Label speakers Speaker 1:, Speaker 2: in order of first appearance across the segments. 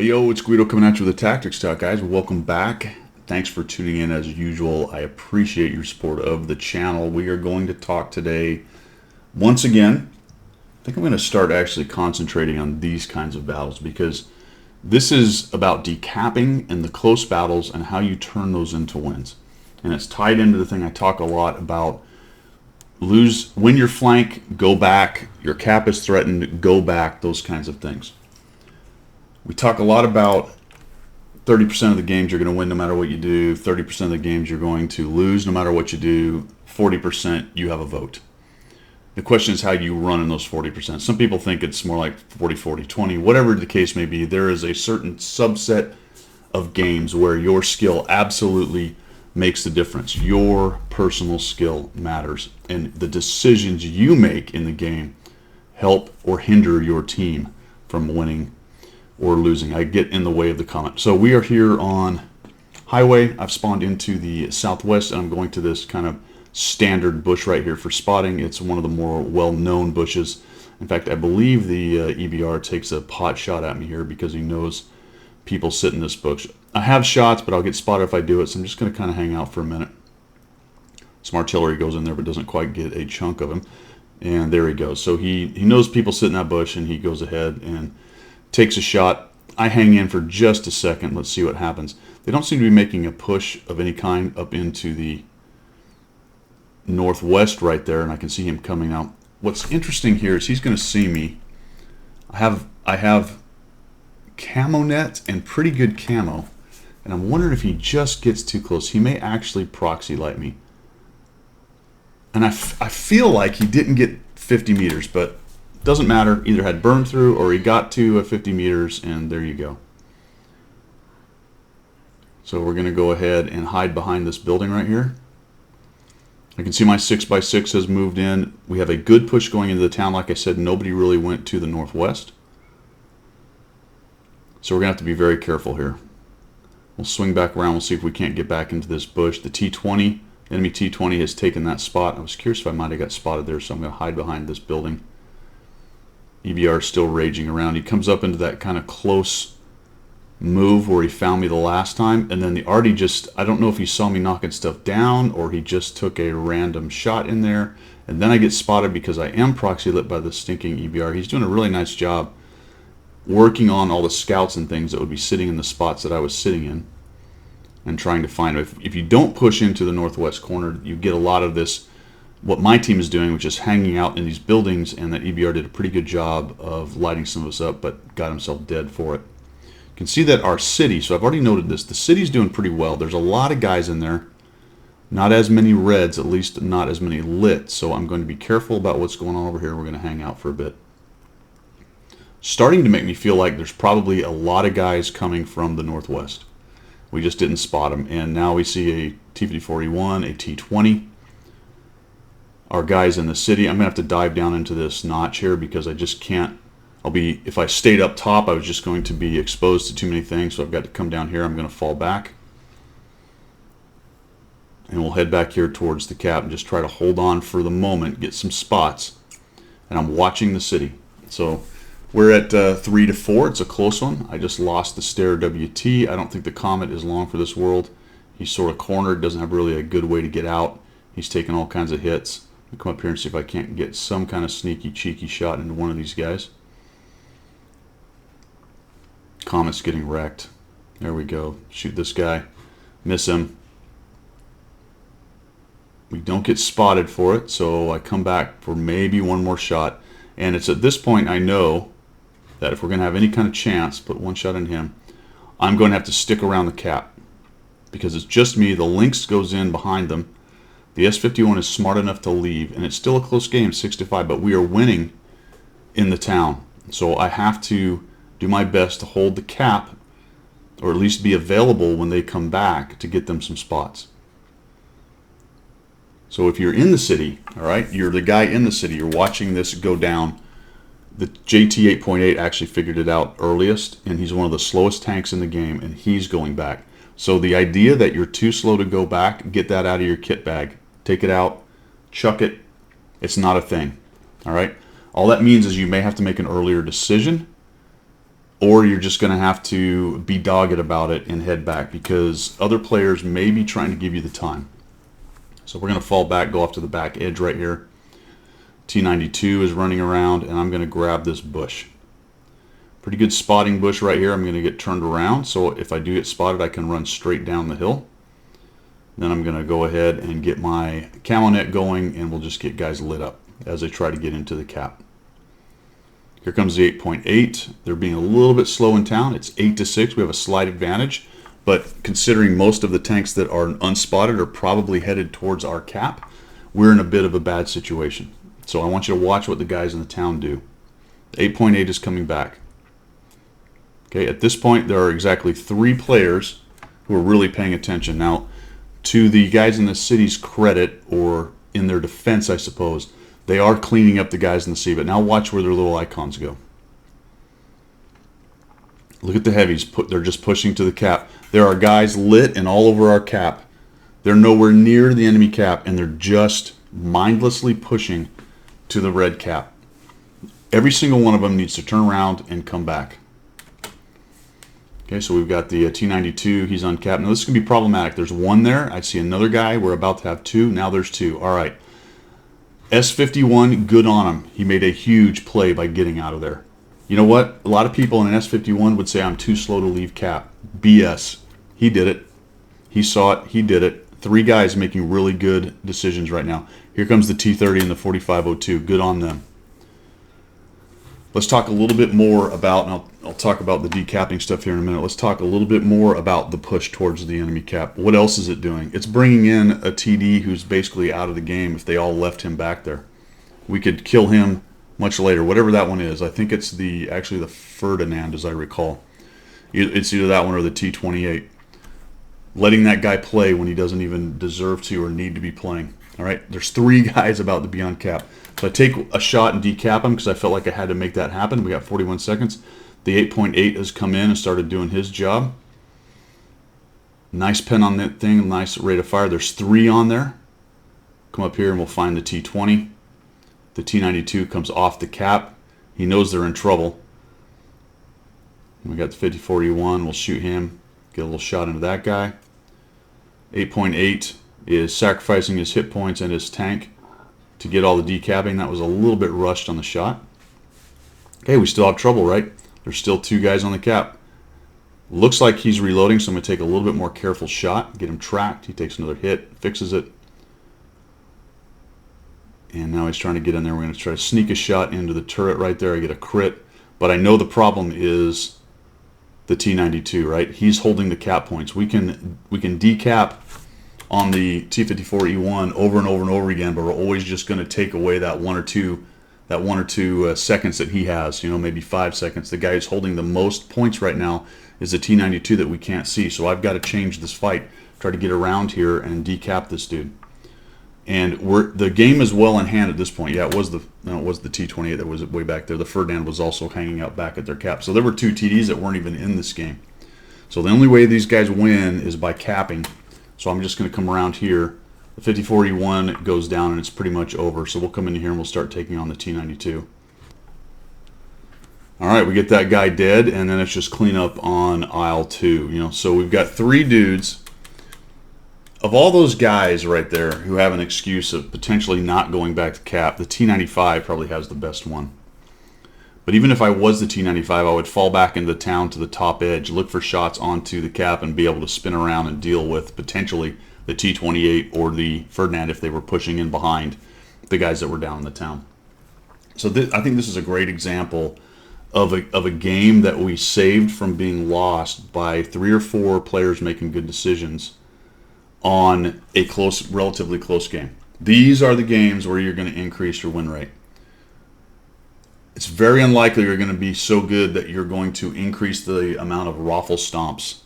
Speaker 1: Hey, yo, it's Guido coming at you with a Tactics Talk, guys. Welcome back. Thanks for tuning in as usual. I appreciate your support of the channel. We are going to talk today, once again, I think I'm going to start actually concentrating on these kinds of battles because this is about decapping and the close battles and how you turn those into wins. And it's tied into the thing I talk a lot about. Win your flank, go back. Your cap is threatened, go back, those kinds of things. We talk a lot about 30% of the games you're going to win no matter what you do, 30% of the games you're going to lose no matter what you do, 40% you have a vote. The question is how you run in those 40%. Some people think it's more like 40-40-20. Whatever the case may be, there is a certain subset of games where your skill absolutely makes the difference. Your personal skill matters, and the decisions you make in the game help or hinder your team from winning or losing. I get in the way of the comment. So we are here on highway. I've spawned into the southwest, and I'm going to this kind of standard bush right here for spotting. It's one of the more well-known bushes. In fact, I believe the EBR takes a pot shot at me here because he knows people sit in this bush. I have shots, but I'll get spotted if I do it, so I'm just going to kind of hang out for a minute. Some artillery goes in there, but doesn't quite get a chunk of him. And there he goes. So he knows people sit in that bush, and he goes ahead and takes a shot. I hang in for just a second. Let's see what happens. They don't seem to be making a push of any kind up into the northwest right there, and I can see him coming out. What's interesting here is he's going to see me. I have camo net and pretty good camo, and I'm wondering if he just gets too close. He may actually proxy light me. And I feel like he didn't get 50 meters, but doesn't matter. Either had burned through or he got to 50 meters, and there you go. So we're going to go ahead and hide behind this building right here. I can see my 6x6 has moved in. We have a good push going into the town. Like I said, nobody really went to the northwest. So we're going to have to be very careful here. We'll swing back around. We'll see if we can't get back into this bush. The T-20, enemy T-20 has taken that spot. I was curious if I might have got spotted there, so I'm going to hide behind this building. EBR is still raging around. He comes up into that kind of close move where he found me the last time, and then the Artie just, I don't know if he saw me knocking stuff down or he just took a random shot in there, and then I get spotted because I am proxy lit by the stinking EBR. He's doing a really nice job working on all the scouts and things that would be sitting in the spots that I was sitting in and trying to find them. If you don't push into the northwest corner, you get a lot of this, what my team is doing, which is hanging out in these buildings, and that EBR did a pretty good job of lighting some of us up, but got himself dead for it. You can see that our city, so I've already noted this, the city's doing pretty well. There's a lot of guys in there, not as many reds, at least not as many lit, so I'm going to be careful about what's going on over here. We're going to hang out for a bit. Starting to make me feel like there's probably a lot of guys coming from the northwest. We just didn't spot them, and now we see a T-54E1, a T-20. Our guys in the city. I'm gonna have to dive down into this notch here because I just can't. If I stayed up top, I was just going to be exposed to too many things, so I've got to come down here. I'm going to fall back, and we'll head back here towards the cap and just try to hold on for the moment, get some spots, and I'm watching the city. So we're at 3-4. It's a close one. I just lost the Stair WT. I don't think the Comet is long for this world. He's sort of cornered, doesn't have really a good way to get out. He's taking all kinds of hits. I'll come up here and see if I can't get some kind of sneaky, cheeky shot into one of these guys. Comet's getting wrecked. There we go. Shoot this guy. Miss him. We don't get spotted for it, so I come back for maybe one more shot. And it's at this point I know that if we're going to have any kind of chance, put one shot in him, I'm going to have to stick around the cap. Because it's just me. The Lynx goes in behind them. The S-51 is smart enough to leave, and it's still a close game, 6-5, but we are winning in the town. So I have to do my best to hold the cap, or at least be available when they come back to get them some spots. So if you're in the city, all right, you're the guy in the city, you're watching this go down. The JT 8.8 actually figured it out earliest, and he's one of the slowest tanks in the game, and he's going back. So the idea that you're too slow to go back, get that out of your kit bag. Take it out, chuck it. It's not a thing. All right? All that means is you may have to make an earlier decision, or you're just going to have to be dogged about it and head back because other players may be trying to give you the time. So we're going to fall back, go off to the back edge right here. T92 is running around, and I'm going to grab this bush. Pretty good spotting bush right here. I'm going to get turned around, so if I do get spotted, I can run straight down the hill. Then I'm going to go ahead and get my camo net going, and we'll just get guys lit up as they try to get into the cap. Here comes the 8.8. They're being a little bit slow in town. It's 8-6. We have a slight advantage, but considering most of the tanks that are unspotted are probably headed towards our cap, we're in a bit of a bad situation. So I want you to watch what the guys in the town do. 8.8 is coming back. Okay, at this point, there are exactly 3 players who are really paying attention. Now, to the guys in the city's credit, or in their defense, I suppose, they are cleaning up the guys in the sea. But now watch where their little icons go. Look at the heavies. They're just pushing to the cap. There are guys lit and all over our cap. They're nowhere near the enemy cap, and they're just mindlessly pushing to the red cap. Every single one of them needs to turn around and come back. Okay, so we've got the T92. He's uncapped. Now this can be problematic. There's 1 there. I see another guy. We're about to have 2. Now there's 2. All right. S51, good on him. He made a huge play by getting out of there. You know what? A lot of people in an S51 would say I'm too slow to leave cap. BS. He did it. He saw it. He did it. 3 guys making really good decisions right now. Here comes the T30 and the 4502. Good on them. Let's talk a little bit more about, and I'll talk about the decapping stuff here in a minute. Let's talk a little bit more about the push towards the enemy cap. What else is it doing? It's bringing in a TD who's basically out of the game if they all left him back there. We could kill him much later, whatever that one is. I think it's actually the Ferdinand, as I recall. It's either that one or the T28. Letting that guy play when he doesn't even deserve to or need to be playing. All right, there's 3 guys about to be on cap. So I take a shot and decap him because I felt like I had to make that happen. We got 41 seconds. The 8.8 has come in and started doing his job. Nice pen on that thing, nice rate of fire. There's 3 on there. Come up here and we'll find the T20. The T92 comes off the cap. He knows they're in trouble. We got the 50-41. We'll shoot him. Get a little shot into that guy. 8.8 is sacrificing his hit points and his tank to get all the decapping. That was a little bit rushed on the shot. Okay, we still have trouble, right? There's still 2 guys on the cap. Looks like he's reloading, so I'm going to take a little bit more careful shot. Get him tracked. He takes another hit, fixes it. And now he's trying to get in there. We're going to try to sneak a shot into the turret right there. I get a crit. But I know the problem is the T92, right? He's holding the cap points. We can decap on the T54E1 over and over and over again, but we're always just going to take away that one or two seconds that he has. You know, maybe 5 seconds. The guy who's holding the most points right now is the T92 that we can't see. So I've got to change this fight, try to get around here and decap this dude. And the game is well in hand at this point. Yeah, it was the T28 that was way back there. The Ferdinand was also hanging out back at their cap. So there were 2 TDs that weren't even in this game. So the only way these guys win is by capping. So I'm just going to come around here. The 50-41 goes down and it's pretty much over. So we'll come in here and we'll start taking on the T92. All right, we get that guy dead, and then it's just clean up on aisle 2. You know, so we've got 3 dudes. Of all those guys right there who have an excuse of potentially not going back to cap, the T95 probably has the best one. But even if I was the T95, I would fall back into the town to the top edge, look for shots onto the cap, and be able to spin around and deal with potentially the T28 or the Ferdinand if they were pushing in behind the guys that were down in the town. So I think this is a great example of a game that we saved from being lost by 3 or 4 players making good decisions on a relatively close game. These are the games where you're going to increase your win rate. It's very unlikely you're going to be so good that you're going to increase the amount of raffle stomps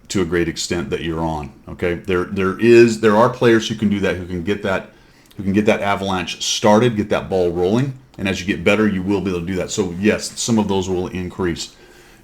Speaker 1: to a great extent that you're on. Okay, there are players who can do that, who can get that avalanche started, get that ball rolling, and as you get better, you will be able to do that. So yes, some of those will increase.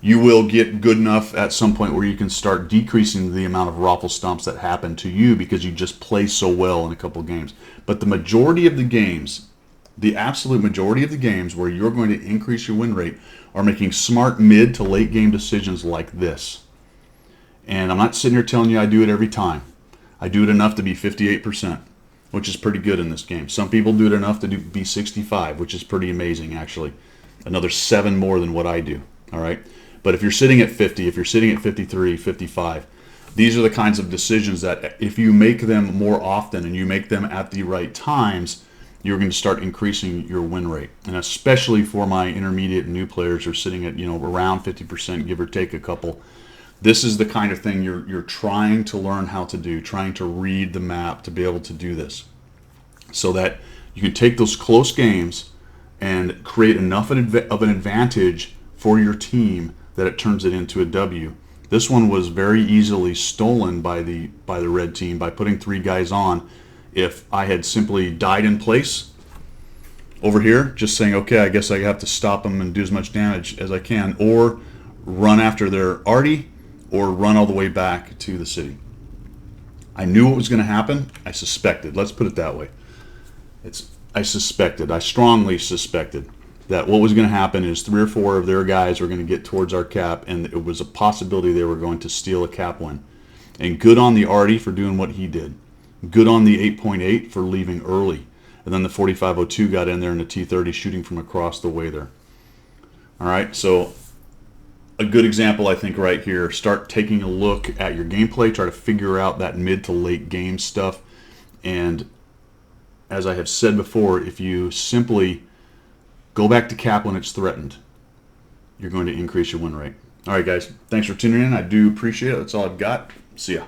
Speaker 1: You will get good enough at some point where you can start decreasing the amount of raffle stomps that happen to you because you just play so well in a couple games. But the majority of the games The absolute majority of the games where you're going to increase your win rate are making smart mid to late game decisions like this. And I'm not sitting here telling you I do it every time. I do it enough to be 58%, which is pretty good in this game. Some people do it enough to be 65, which is pretty amazing, actually. Another 7 more than what I do, all right? But if you're sitting at 50, if you're sitting at 53, 55, these are the kinds of decisions that if you make them more often and you make them at the right times, you're going to start increasing your win rate. And especially for my intermediate and new players who are sitting at, around 50%, give or take a couple. This is the kind of thing you're trying to learn how to do, trying to read the map to be able to do this, so that you can take those close games and create enough of an advantage for your team that it turns it into a W. This one was very easily stolen by the red team by putting 3 guys on. If I had simply died in place over here, just saying, okay, I guess I have to stop them and do as much damage as I can, or run after their arty, or run all the way back to the city. I knew what was going to happen. I suspected. Let's put it that way. I strongly suspected that what was going to happen is 3 or 4 of their guys were going to get towards our cap, and it was a possibility they were going to steal a cap win. And good on the arty for doing what he did. Good on the 8.8 for leaving early. And then the 4502 got in there in the T30 shooting from across the way there. All right, so a good example, I think, right here. Start taking a look at your gameplay. Try to figure out that mid to late game stuff. And as I have said before, if you simply go back to cap when it's threatened, you're going to increase your win rate. All right, guys. Thanks for tuning in. I do appreciate it. That's all I've got. See ya.